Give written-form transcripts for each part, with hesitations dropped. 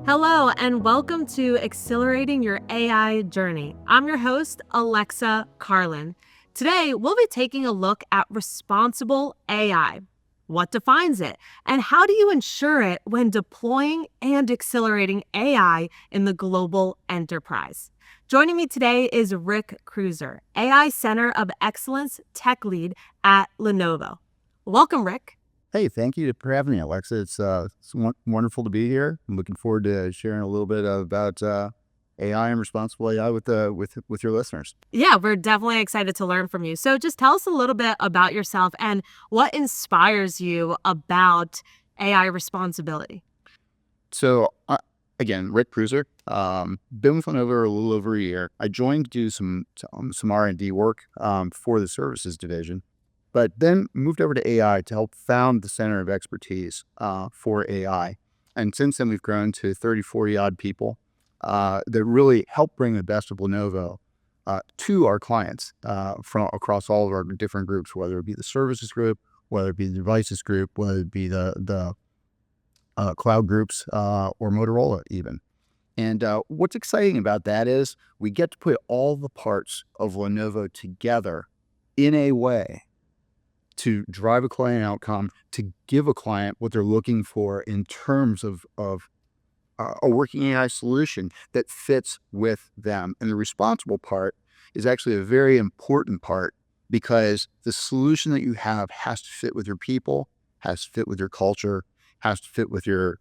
Hello, and welcome to Accelerating Your AI Journey. I'm your host, Alexa Carlin. Today, we'll be taking a look at responsible AI. What defines it, and how do you ensure it when deploying and accelerating AI in the global enterprise? Joining me today is Rick Kreuser, AI Center of Excellence Tech Lead at Lenovo. Welcome, Rick. Hey, thank you for having me, Alexa. It's wonderful to be here. I'm looking forward to sharing a little bit about AI and responsible AI with your listeners. Yeah, we're definitely excited to learn from you. So just tell us a little bit about yourself and what inspires you about AI responsibility. So, again, Rick Kreuser, been with Lenovo a little over a year. I joined to do some R&D work for the services division, but then moved over to AI to help found the Center of Expertise for AI. And since then, we've grown to 30, 40 odd people that really help bring the best of Lenovo to our clients from across all of our different groups, whether it be the services group, whether it be the devices group, whether it be the cloud groups or Motorola even. And what's exciting about that is we get to put all the parts of Lenovo together in a way to drive a client outcome, to give a client what they're looking for in terms of a working AI solution that fits with them. And the responsible part is actually a very important part because the solution that you have has to fit with your people, has to fit with your culture, has to fit with your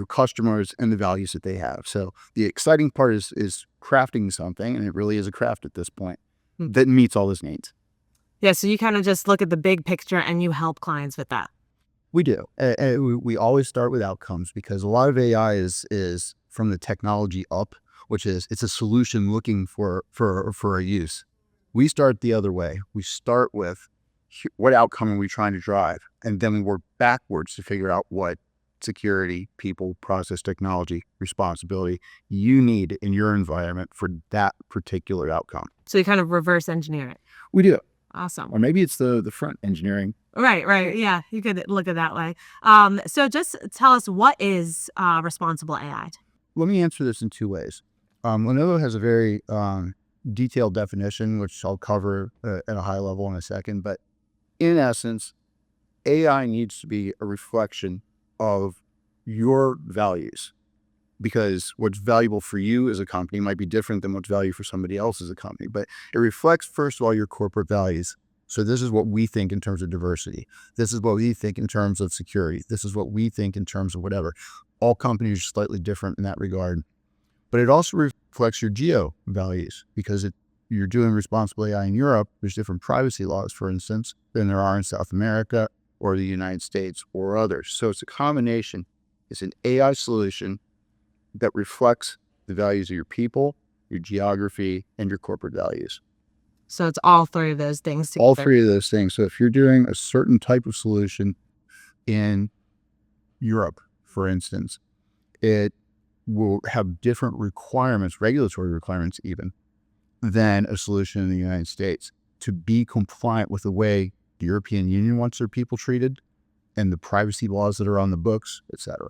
customers and the values that they have. So the exciting part is crafting something, and it really is a craft at this point, that meets all those needs. Yeah, so you kind of just look at the big picture and you help clients with that. We do. We always start with outcomes because a lot of AI is from the technology up, which is it's a solution looking for a use. We start the other way. We start with what outcome are we trying to drive, and then we work backwards to figure out what security, people, process, technology, responsibility you need in your environment for that particular outcome. So you kind of reverse engineer it. We do. Awesome. Or maybe it's the front engineering. Right. Yeah, you could look at it that way. So just tell us, what is responsible AI? Let me answer this in two ways. Lenovo has a very detailed definition, which I'll cover at a high level in a second. But in essence, AI needs to be a reflection of your values, because what's valuable for you as a company might be different than what's valuable for somebody else as a company. But it reflects, first of all, your corporate values. So this is what we think in terms of diversity. This is what we think in terms of security. This is what we think in terms of whatever. All companies are slightly different in that regard. But it also reflects your geo values, because you're doing responsible AI in Europe, there's different privacy laws, for instance, than there are in South America or the United States or others. So it's a combination. It's an AI solution that reflects the values of your people, your geography, and your corporate values. So it's all three of those things together. All three of those things. So if you're doing a certain type of solution in Europe, for instance, it will have different requirements, regulatory requirements even, than a solution in the United States to be compliant with the way the European Union wants their people treated and the privacy laws that are on the books, et cetera.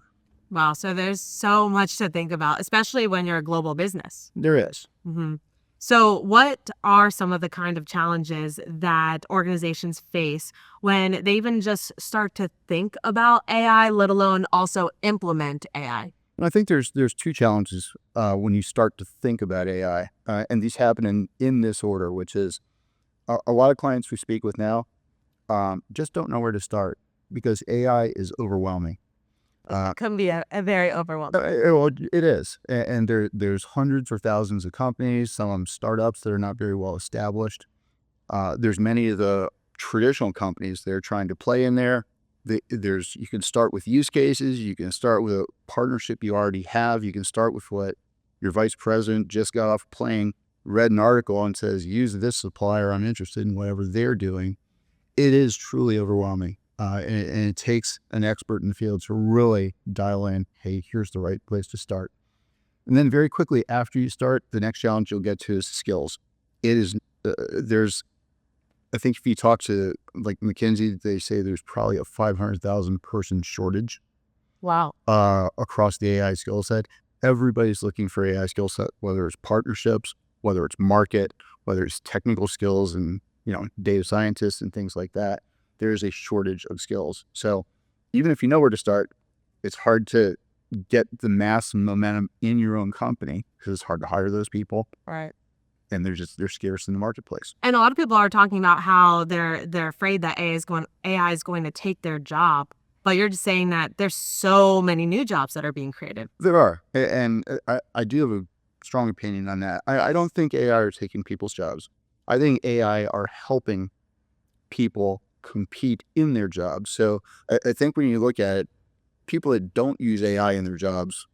Wow, so there's so much to think about, especially when you're a global business. There is. Mm-hmm. So what are some of the kind of challenges that organizations face when they even just start to think about AI, let alone also implement AI? And I think there's two challenges when you start to think about AI, and these happen in this order, which is a lot of clients we speak with now just don't know where to start because AI is overwhelming. It can be a very overwhelming. Well, it is. And there's hundreds or thousands of companies, some of them startups that are not very well established. There's many of the traditional companies that are trying to play in there. You can start with use cases. You can start with a partnership you already have. You can start with what your vice president just got off a plane, read an article and says, use this supplier. I'm interested in whatever they're doing. It is truly overwhelming. And it takes an expert in the field to really dial in, hey, here's the right place to start. And then very quickly after you start, the next challenge you'll get to is skills. It is, I think if you talk to like McKinsey, they say there's probably a 500,000 person shortage Wow. across the AI skill set. Everybody's looking for AI skill set, whether it's partnerships, whether it's market, whether it's technical skills and, data scientists and things like that. There's a shortage of skills. So even if you know where to start, it's hard to get the mass and momentum in your own company because it's hard to hire those people. Right. And they're scarce in the marketplace. And a lot of people are talking about how they're afraid that AI is going to take their job. But you're just saying that there's so many new jobs that are being created. There are. And I do have a strong opinion on that. I don't think AI are taking people's jobs. I think AI are helping people compete in their jobs. So I think when you look at it, people that don't use AI in their jobs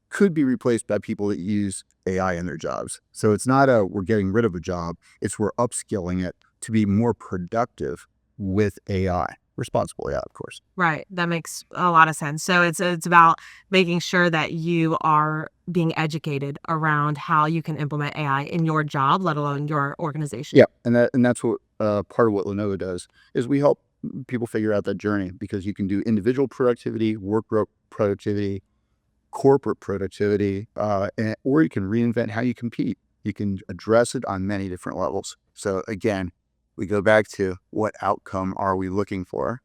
could be replaced by people that use AI in their jobs. So it's not we're getting rid of a job, it's we're upskilling it to be more productive with AI. Responsible AI, of course. Right. That makes a lot of sense. So it's about making sure that you are being educated around how you can implement AI in your job, let alone your organization. Yeah, and that's what part of what Lenovo does is we help people figure out that journey because you can do individual productivity, work productivity, corporate productivity, or you can reinvent how you compete. You can address it on many different levels. So again, we go back to what outcome are we looking for,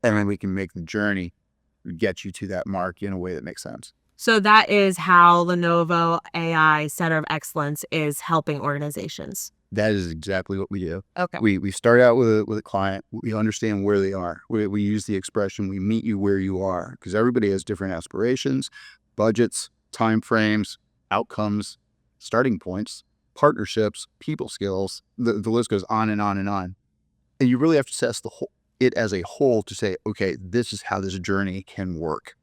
and then we can make the journey get you to that mark in a way that makes sense. So that is how Lenovo AI Center of Excellence is helping organizations. That is exactly what we do. Okay. We start out with a client. We understand where they are. We use the expression, we meet you where you are, because everybody has different aspirations, budgets, timeframes, outcomes, starting points, partnerships, people skills. The list goes on and on and on. And you really have to assess it as a whole to say, okay, this is how this journey can work.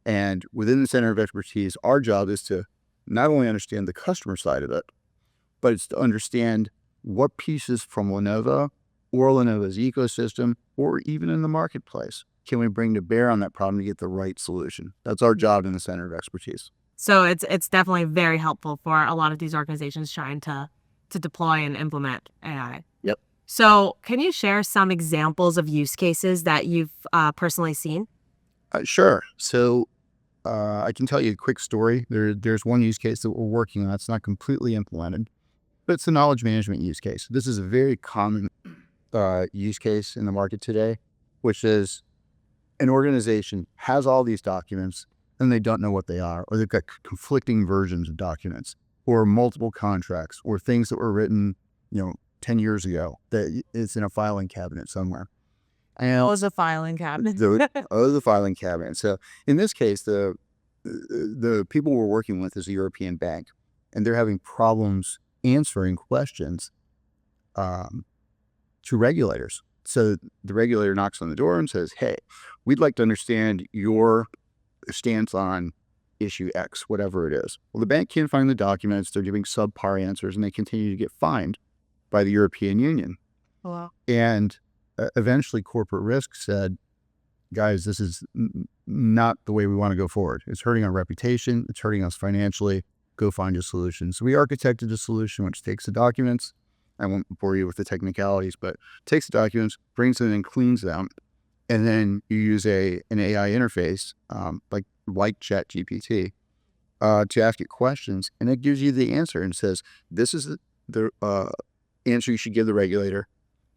And within the Center of Expertise, our job is to not only understand the customer side of it, but it's to understand what pieces from Lenovo or Lenovo's ecosystem or even in the marketplace can we bring to bear on that problem to get the right solution. That's our job in the Center of Expertise. So it's definitely very helpful for a lot of these organizations trying to deploy and implement AI. Yep. So can you share some examples of use cases that you've personally seen? Sure. So I can tell you a quick story. There's one use case that we're working on. It's not completely implemented, but it's a knowledge management use case. This is a very common use case in the market today, which is an organization has all these documents and they don't know what they are, or they've got conflicting versions of documents, or multiple contracts, or things that were written, 10 years ago that it's in a filing cabinet somewhere. And Was a filing cabinet. the filing cabinet. So in this case, the people we're working with is a European bank, and they're having problems answering questions to regulators. So the regulator knocks on the door and says, hey, we'd like to understand your stance on issue X, whatever it is. Well, the bank can't find the documents. They're giving subpar answers, and they continue to get fined by the European Union. Wow. And eventually corporate risk said, guys, this is not the way we want to go forward. It's hurting our reputation. It's hurting us financially. Go find a solution. So we architected a solution which takes the documents. I won't bore you with the technicalities, but takes the documents, brings them and cleans them. And then you use an AI interface like ChatGPT to ask it questions. And it gives you the answer and says, this is the answer you should give the regulator.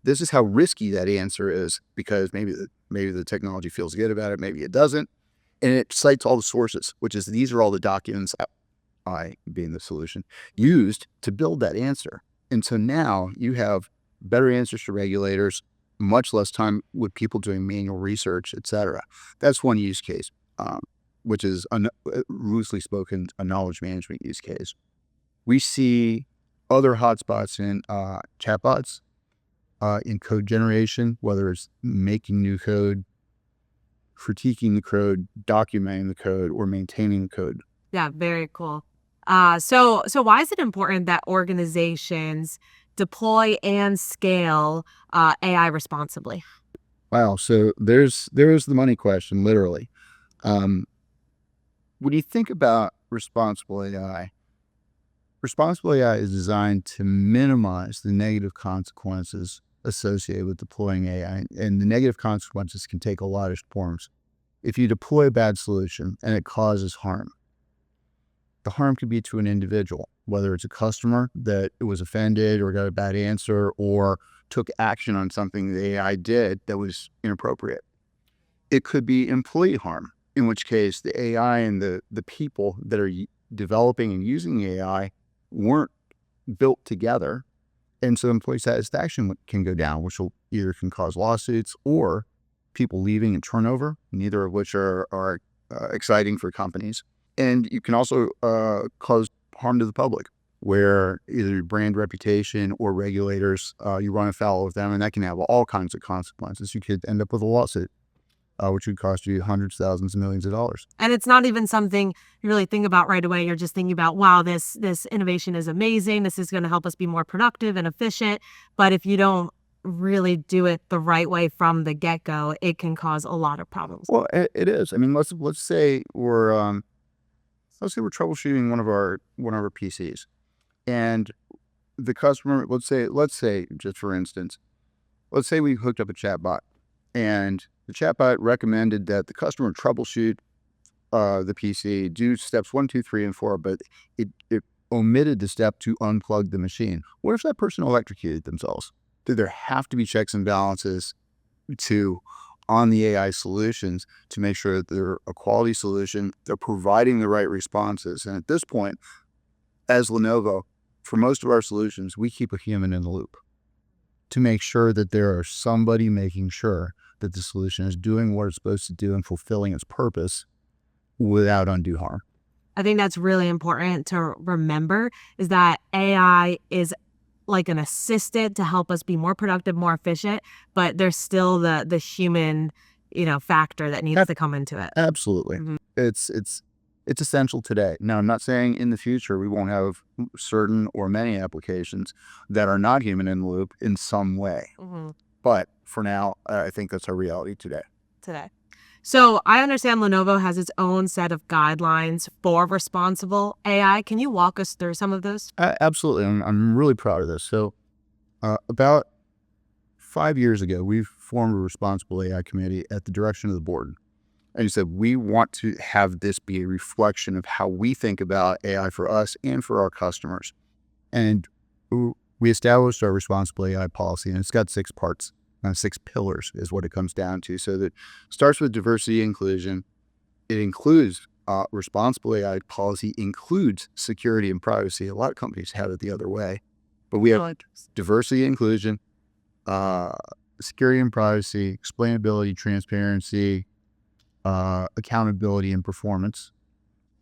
This is how risky that answer is because maybe the technology feels good about it, maybe it doesn't. And it cites all the sources, which is these are all the documents, I being the solution, used to build that answer. And so now you have better answers to regulators, much less time with people doing manual research, et cetera. That's one use case, which is loosely spoken a knowledge management use case. We see other hotspots in chatbots, in code generation, whether it's making new code, critiquing the code, documenting the code, or maintaining the code. Yeah, very cool. So why is it important that organizations deploy and scale AI responsibly? Wow. So there's the money question, literally. When you think about responsible AI is designed to minimize the negative consequences associated with deploying AI. And the negative consequences can take a lot of forms. if you deploy a bad solution and it causes harm, the harm could be to an individual, whether it's a customer that was offended or got a bad answer or took action on something the AI did that was inappropriate. It could be employee harm, in which case the AI and the people that are developing and using the AI weren't built together. And so employee satisfaction can go down, which will either can cause lawsuits or people leaving and turnover, neither of which are exciting for companies. And you can also cause harm to the public, where either brand reputation or regulators, you run afoul of them, and that can have all kinds of consequences. You could end up with a lawsuit, which would cost you hundreds, thousands, of millions of dollars. And it's not even something you really think about right away. You're just thinking about, wow, this innovation is amazing. This is going to help us be more productive and efficient. But if you don't really do it the right way from the get-go, it can cause a lot of problems. Well, it is. I mean, let's say we're troubleshooting one of our PCs, and the customer, let's say just for instance, let's say we hooked up a chatbot, and the chatbot recommended that the customer troubleshoot the PC, do steps 1, 2, 3, and 4, but it omitted the step to unplug the machine. What if that person electrocuted themselves? Do there have to be checks and balances on the AI solutions to make sure that they're a quality solution, they're providing the right responses? And at this point, as Lenovo, for most of our solutions, we keep a human in the loop to make sure that there are somebody making sure that the solution is doing what it's supposed to do and fulfilling its purpose without undue harm. I think that's really important to remember, is that AI is like an assistant to help us be more productive, more efficient, but there's still the human, factor that needs to come into it. Absolutely. Mhm. It's essential today. Now, I'm not saying in the future we won't have certain or many applications that are not human in the loop in some way. Mhm. But for now, I think that's our reality today. So I understand Lenovo has its own set of guidelines for responsible AI. Can you walk us through some of those? Absolutely. I'm really proud of this. So about 5 years ago, we formed a responsible AI committee at the direction of the board. And you said, we want to have this be a reflection of how we think about AI for us and for our customers. And we established our responsible AI policy, and it's got 6 parts. 6 pillars is what it comes down to. So that starts with diversity and inclusion. It includes responsible AI policy includes security and privacy. A lot of companies have it the other way, but we have diversity, inclusion, security and privacy, explainability, transparency, accountability and performance,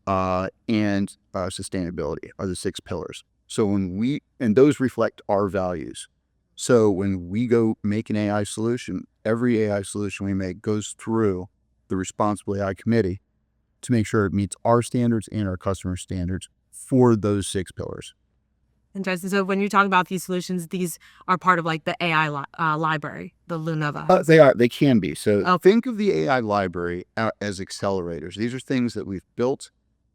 and sustainability are the 6 pillars. So and those reflect our values. So when we go make an AI solution, every AI solution we make goes through the responsible AI committee to make sure it meets our standards and our customer standards for those 6 pillars. Interesting. So when you talk about these solutions, these are part of like the AI library, the Lenovo. They can be. So think of the AI library as accelerators. These are things that we've built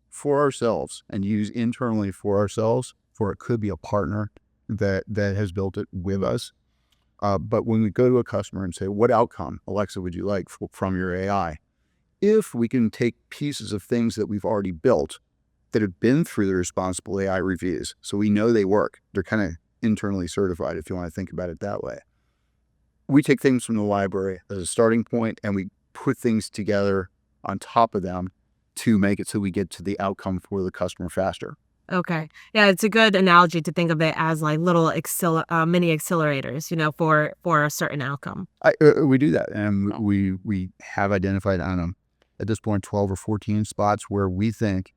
for ourselves and use internally for ourselves, for it could be a partner that has built it with us. But when we go to a customer and say, what outcome, Alexa, would you like from your AI? If we can take pieces of things that we've already built that have been through the responsible AI reviews, so we know they work, they're kind of internally certified, if you want to think about it that way. We take things from the library as a starting point, and we put things together on top of them to make it so we get to the outcome for the customer faster. Okay. Yeah, it's a good analogy to think of it as like little mini accelerators, for a certain outcome. We do that, and we have identified, I don't know, at this point, 12 or 14 spots where we think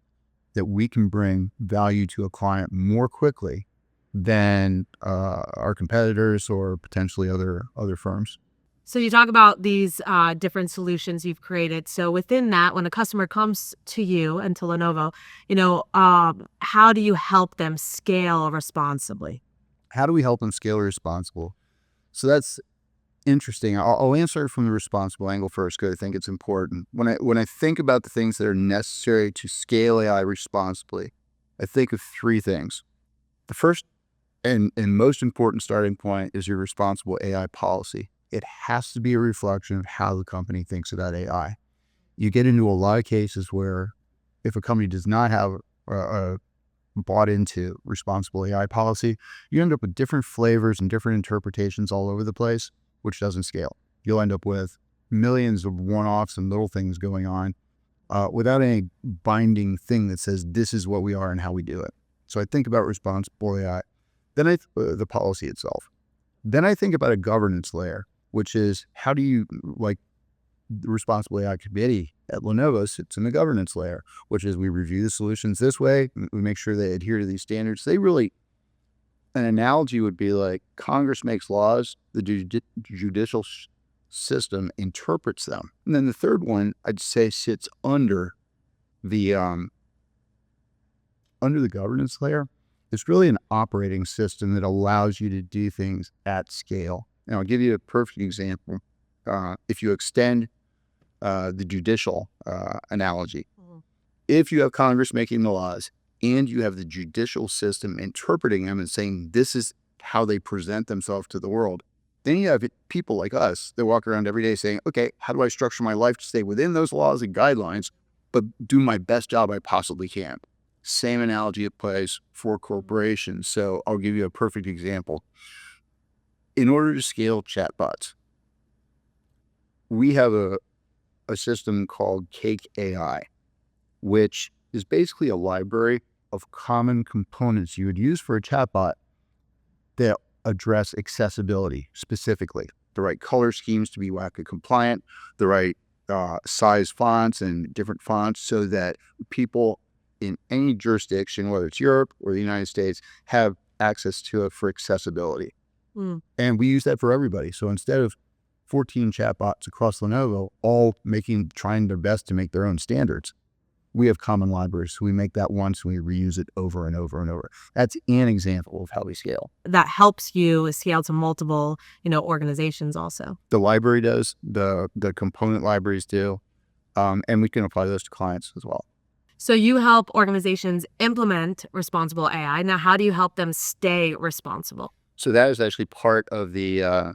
that we can bring value to a client more quickly than our competitors or potentially other firms. So you talk about these different solutions you've created. So within that, when a customer comes to you and to Lenovo, how do you help them scale responsibly? How do we help them scale responsible? So that's interesting. I'll answer from the responsible angle first, because I think it's important. When I think about the things that are necessary to scale AI responsibly, I think of 3 things. The first and most important starting point is your responsible AI policy. It has to be a reflection of how the company thinks about AI. you get into a lot of cases where if a company does not have a bought into responsible AI policy, you end up with different flavors and different interpretations all over the place, which doesn't scale. You'll end up with millions of one-offs and little things going on without any binding thing that says this is what we are and how we do it. So I think about responsible AI, then the policy itself. Then I think about a governance layer, which is how do you, like the responsible AI committee at Lenovo sits in the governance layer, which is we review the solutions this way, we make sure they adhere to these standards. An analogy would be like Congress makes laws, the judicial system interprets them. And then the third one, I'd say, sits under the governance layer. It's really an operating system that allows you to do things at scale. And I'll give you a perfect example. If you extend the judicial analogy, if you have Congress making the laws and you have the judicial system interpreting them and saying this is how they present themselves to the world, then you have people like us that walk around every day saying, okay, how do I structure my life to stay within those laws and guidelines, but do my best job I possibly can? Same analogy applies for corporations. So I'll give you a perfect example. In order to scale chatbots, we have a system called Cake AI, which is basically a library of common components you would use for a chatbot that address accessibility specifically. The right color schemes to be WACA compliant, the right size fonts and different fonts so that people in any jurisdiction, whether it's Europe or the United States, have access to it for accessibility. And we use that for everybody. So instead of 14 chatbots across Lenovo, all trying their best to make their own standards, we have common libraries. So we make that once and we reuse it over and over and over. That's an example of how we scale. That helps you scale to multiple, organizations also. The library does, the component libraries do, and we can apply those to clients as well. So you help organizations implement responsible AI. Now, how do you help them stay responsible? So that is actually part of the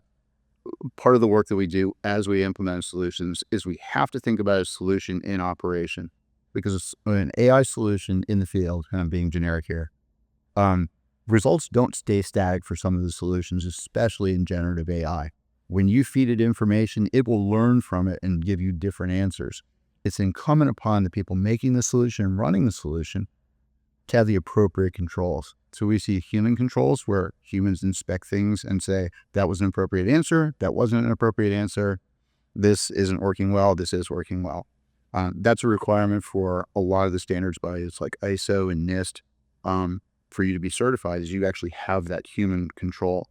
work that we do as we implement solutions is we have to think about a solution in operation, because an AI solution in the field, kind of being generic here, results don't stay static for some of the solutions, especially in generative AI. When you feed it information, it will learn from it and give you different answers. It's incumbent upon the people making the solution and running the solution to have the appropriate controls. So we see human controls where humans inspect things and say, that was an appropriate answer, that wasn't an appropriate answer, this isn't working well, this is working well. That's a requirement for a lot of the standards bodies like ISO and NIST for you to be certified, is you actually have that human control.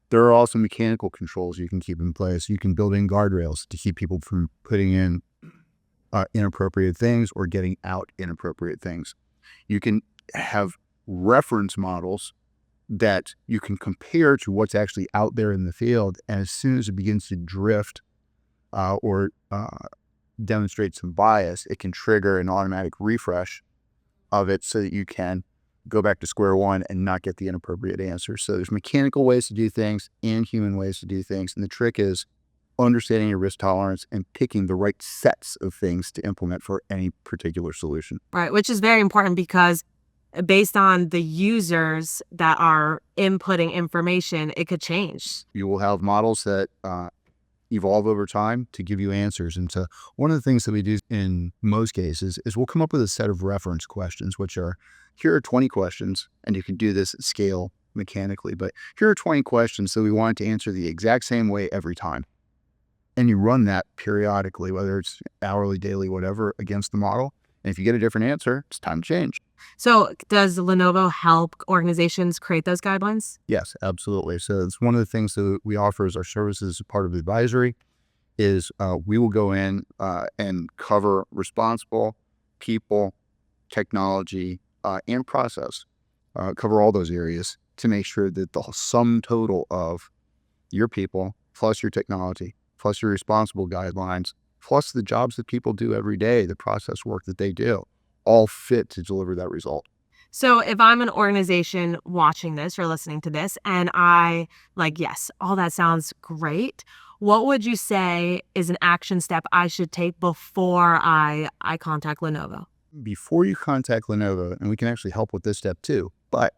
There are also mechanical controls you can keep in place. You can build in guardrails to keep people from putting in inappropriate things or getting out inappropriate things. You can have reference models that you can compare to what's actually out there in the field. And as soon as it begins to drift or demonstrate some bias, it can trigger an automatic refresh of it so that you can go back to square one and not get the inappropriate answer. So there's mechanical ways to do things and human ways to do things. And the trick is understanding your risk tolerance and picking the right sets of things to implement for any particular solution. Right, which is very important because based on the users that are inputting information, it could change. You will have models that evolve over time to give you answers. And so one of the things that we do in most cases is we'll come up with a set of reference questions, which are, here are 20 questions, and you can do this at scale mechanically, but here are 20 questions that we want to answer the exact same way every time. And you run that periodically, whether it's hourly, daily, whatever, against the model. And if you get a different answer, it's time to change. So does Lenovo help organizations create those guidelines? Yes, absolutely. So it's one of the things that we offer as our services as part of the advisory is we will go in and cover responsible people, technology, and process, cover all those areas to make sure that the sum total of your people plus your technology plus your responsible guidelines plus the jobs that people do every day, the process work that they do, all fit to deliver that result. So if I'm an organization watching this or listening to this and I yes, all that sounds great. what would you say is an action step I should take before I contact Lenovo? Before you contact Lenovo, and we can actually help with this step too, but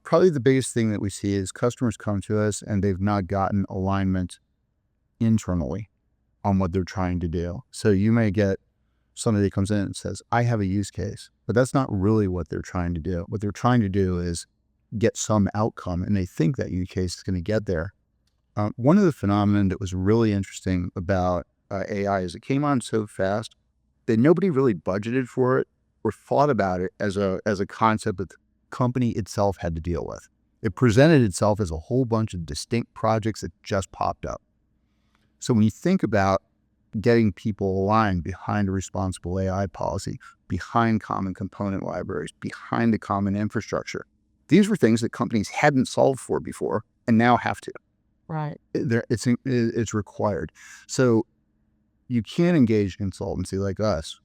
probably the biggest thing that we see is customers come to us and they've not gotten alignment internally on what they're trying to do. So you may get somebody that comes in and says, I have a use case, but that's not really what they're trying to do. What they're trying to do is get some outcome, and they think that use case is going to get there. One of the phenomena that was really interesting about AI is it came on so fast that nobody really budgeted for it or thought about it as a concept that the company itself had to deal with. It presented itself as a whole bunch of distinct projects that just popped up. So when you think about getting people aligned behind a responsible AI policy, behind common component libraries, behind the common infrastructure, these were things that companies hadn't solved for before and now have to. Right. It's required. So you can engage a consultancy like us.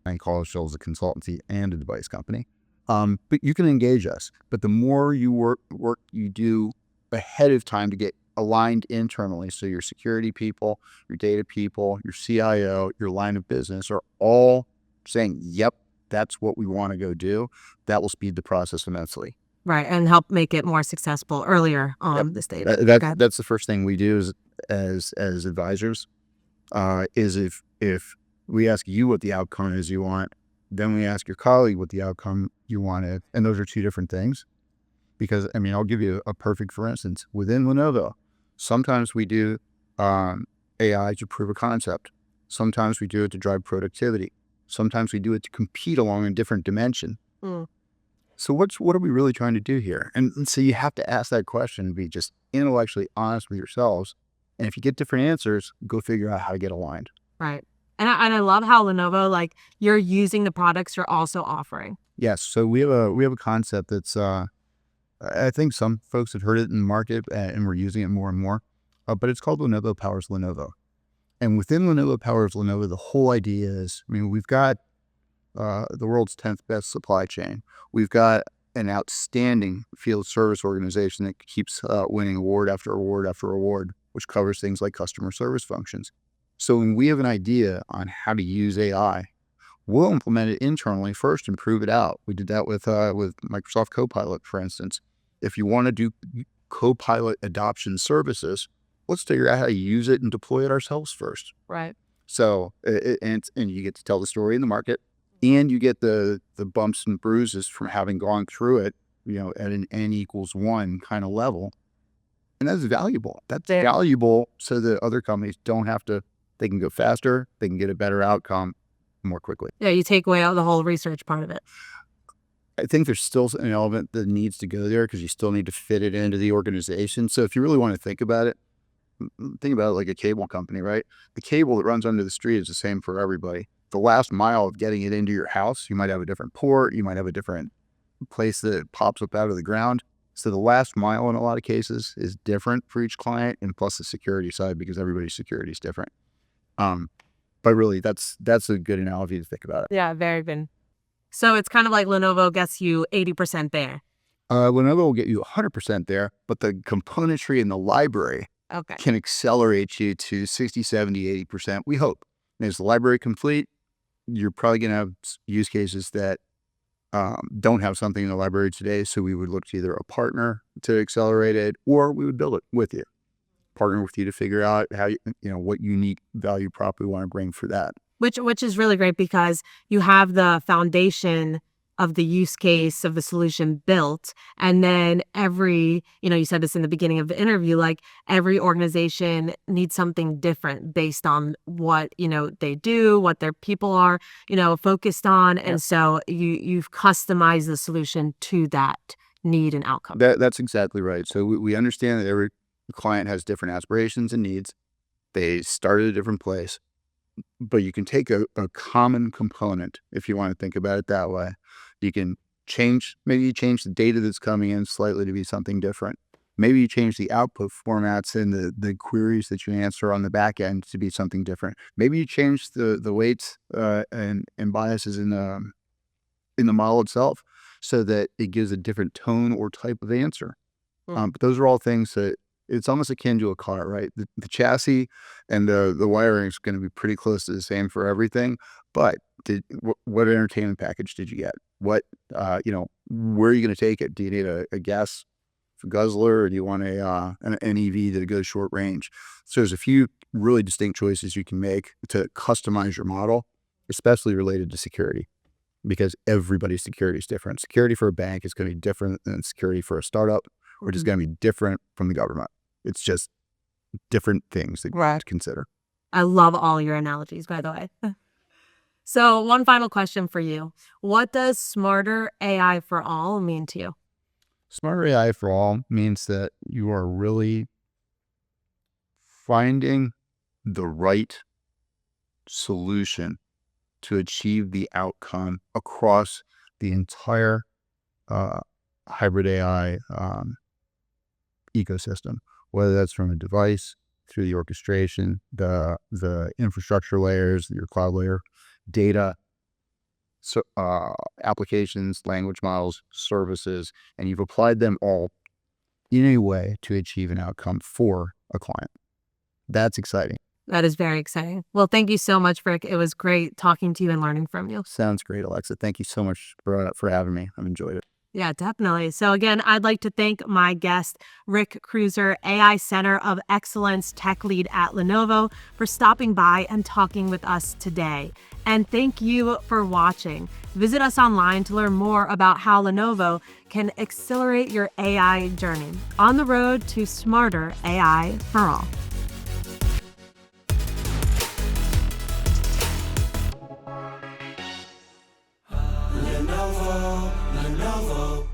I call ourselves a consultancy and a device company. But you can engage us. But the more you work you do ahead of time to get aligned internally, so your security people, your data people, your CIO, your line of business are all saying, yep, that's what we want to go do, that will speed the process immensely. Right, and help make it more successful earlier on the stage. That's the first thing we do as advisors, is if we ask you what the outcome is you want, then we ask your colleague what the outcome you wanted, and those are two different things. Because, I mean, I'll give you a perfect for instance. Within Lenovo, sometimes we do AI to prove a concept. Sometimes we do it to drive productivity. Sometimes we do it to compete along a different dimension. So what are we really trying to do here? And so you have to ask that question and be just intellectually honest with yourselves. And if you get different answers, go figure out how to get aligned. Right. And I love how Lenovo, like, you're using the products you're also offering. Yes. So we have a concept that's I think some folks have heard it in the market and we're using it more and more, but it's called Lenovo Powers Lenovo. And within Lenovo Powers Lenovo, the whole idea is, I mean, we've got the world's 10th best supply chain. We've got an outstanding field service organization that keeps winning award after award after award, which covers things like customer service functions. So when we have an idea on how to use AI, we'll implement it internally first and prove it out. We did that with Microsoft Copilot, for instance. If you want to do Copilot adoption services, let's figure out how to use it and deploy it ourselves first. Right. So, and you get to tell the story in the market, and you get the bumps and bruises from having gone through it, at an N=1 kind of level. And that's valuable. That's valuable so that other companies don't have to, they can go faster, they can get a better outcome more quickly. Yeah, you take away the whole research part of it. I think there's still an element that needs to go there because you still need to fit it into the organization. So if you really want to think about it like a cable company, right? The cable that runs under the street is the same for everybody. The last mile of getting it into your house, you might have a different port, you might have a different place that it pops up out of the ground. So the last mile in a lot of cases is different for each client, and plus the security side, because everybody's security is different. But really, that's a good analogy to think about it. Yeah, very good. So it's kind of like Lenovo gets you 80% there. Lenovo will get you 100% there, but the componentry in the library can accelerate you to 60, 70, 80%, we hope. And as the library complete, you're probably going to have use cases that don't have something in the library today, so we would look to either a partner to accelerate it, or we would build it with you. Partner with you to figure out how what unique value prop we want to bring for that. Which is really great because you have the foundation of the use case of the solution built, and then every, you said this in the beginning of the interview, like every organization needs something different based on what, they do, what their people are, focused on. Yep. And so you've customized the solution to that need and outcome. That's exactly right. So we understand that every client has different aspirations and needs. They start at a different place, but you can take a common component, if you want to think about it that way. You can maybe you change the data that's coming in slightly to be something different. Maybe you change the output formats and the queries that you answer on the back end to be something different. Maybe you change the weights and biases in the model itself so that it gives a different tone or type of answer. But those are all things that it's almost akin to a car, right? The chassis and the wiring is going to be pretty close to the same for everything. But what entertainment package did you get? What, where are you going to take it? Do you need a gas guzzler, or do you want an EV that goes short range? So there's a few really distinct choices you can make to customize your model, especially related to security, because everybody's security is different. Security for a bank is going to be different than security for a startup, which is going to be different from the government. It's just different things to consider. I love all your analogies, by the way. So one final question for you. What does smarter AI for all mean to you? Smarter AI for all means that you are really finding the right solution to achieve the outcome across the entire hybrid AI ecosystem, whether that's from a device through the orchestration, the infrastructure layers, your cloud layer, data, so applications, language models, services, and you've applied them all in a way to achieve an outcome for a client. That's exciting. That is very exciting. Well, thank you so much, Rick. It was great talking to you and learning from you. Sounds great, Alexa. Thank you so much for having me. I've enjoyed it. Yeah, definitely. So again, I'd like to thank my guest, Rick Kreuser, AI Center of Excellence Tech Lead at Lenovo, for stopping by and talking with us today. And thank you for watching. Visit us online to learn more about how Lenovo can accelerate your AI journey on the road to smarter AI for all. Lenovo.